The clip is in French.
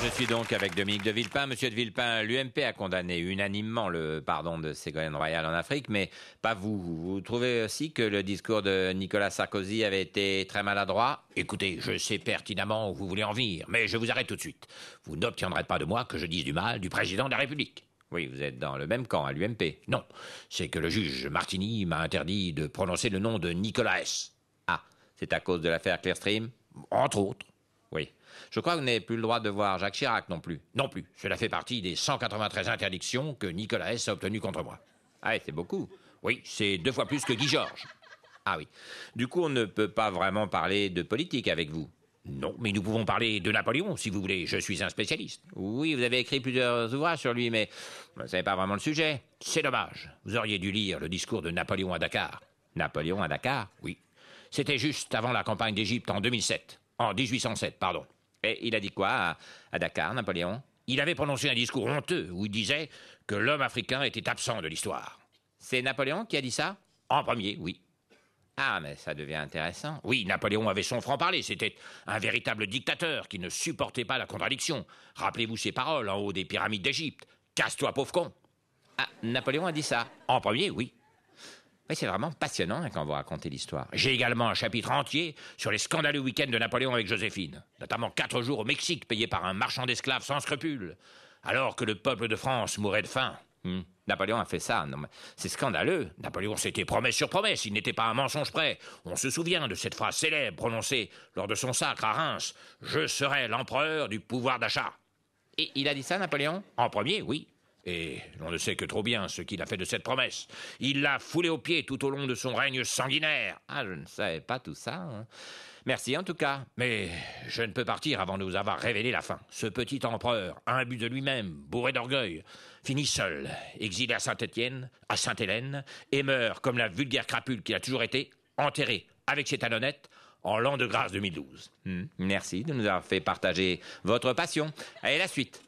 Je suis donc avec Dominique de Villepin. Monsieur de Villepin, l'UMP a condamné unanimement le pardon de Ségolène Royal en Afrique, mais pas vous. Vous trouvez aussi que le discours de Nicolas Sarkozy avait été très maladroit? Écoutez, je sais pertinemment où vous voulez en venir, mais je vous arrête tout de suite. Vous n'obtiendrez pas de moi que je dise du mal du président de la République. Oui, vous êtes dans le même camp à l'UMP. Non, c'est que le juge Martini m'a interdit de prononcer le nom de Nicolas S. Ah, c'est à cause de l'affaire Clearstream? Entre autres. Oui. Je crois que vous n'avez plus le droit de voir Jacques Chirac non plus. Non plus. Cela fait partie des 193 interdictions que Nicolas S. a obtenues contre moi. Ah oui, c'est beaucoup. Oui, c'est 2 fois plus que Guy Georges. Ah oui. Du coup, on ne peut pas vraiment parler de politique avec vous. Non, mais nous pouvons parler de Napoléon, si vous voulez. Je suis un spécialiste. Oui, vous avez écrit plusieurs ouvrages sur lui, mais ce n'est pas vraiment le sujet. C'est dommage. Vous auriez dû lire le discours de Napoléon à Dakar. Napoléon à Dakar? Oui. C'était juste avant la campagne d'Égypte en 2007. En 1807, pardon. Et il a dit quoi à Dakar, Napoléon? Il avait prononcé un discours honteux où il disait que l'homme africain était absent de l'histoire. C'est Napoléon qui a dit ça? En premier, oui. Ah, mais ça devient intéressant. Oui, Napoléon avait son franc-parler. C'était un véritable dictateur qui ne supportait pas la contradiction. Rappelez-vous ses paroles en haut des pyramides d'Égypte. Casse-toi, pauvre con. Ah, Napoléon a dit ça? En premier, oui. Oui, c'est vraiment passionnant quand vous racontez l'histoire. J'ai également un chapitre entier sur les scandaleux week-ends de Napoléon avec Joséphine. Notamment 4 jours au Mexique payés par un marchand d'esclaves sans scrupules. Alors que le peuple de France mourait de faim. Napoléon a fait ça. Non, mais c'est scandaleux. Napoléon s'était promesse sur promesse. Il n'était pas un mensonge près. On se souvient de cette phrase célèbre prononcée lors de son sacre à Reims. « Je serai l'empereur du pouvoir d'achat ». Et il a dit ça, Napoléon? En premier, oui. Et l'on ne sait que trop bien ce qu'il a fait de cette promesse. Il l'a foulé aux pieds tout au long de son règne sanguinaire. Ah, je ne savais pas tout ça. Merci en tout cas. Mais je ne peux partir avant de vous avoir révélé la fin. Ce petit empereur, imbu de lui-même, bourré d'orgueil, finit seul, exilé à Saint-Étienne, à Sainte-Hélène, et meurt comme la vulgaire crapule qu'il a toujours été, enterré avec ses talonnettes, en l'an de grâce 2012. Merci de nous avoir fait partager votre passion. Allez, la suite.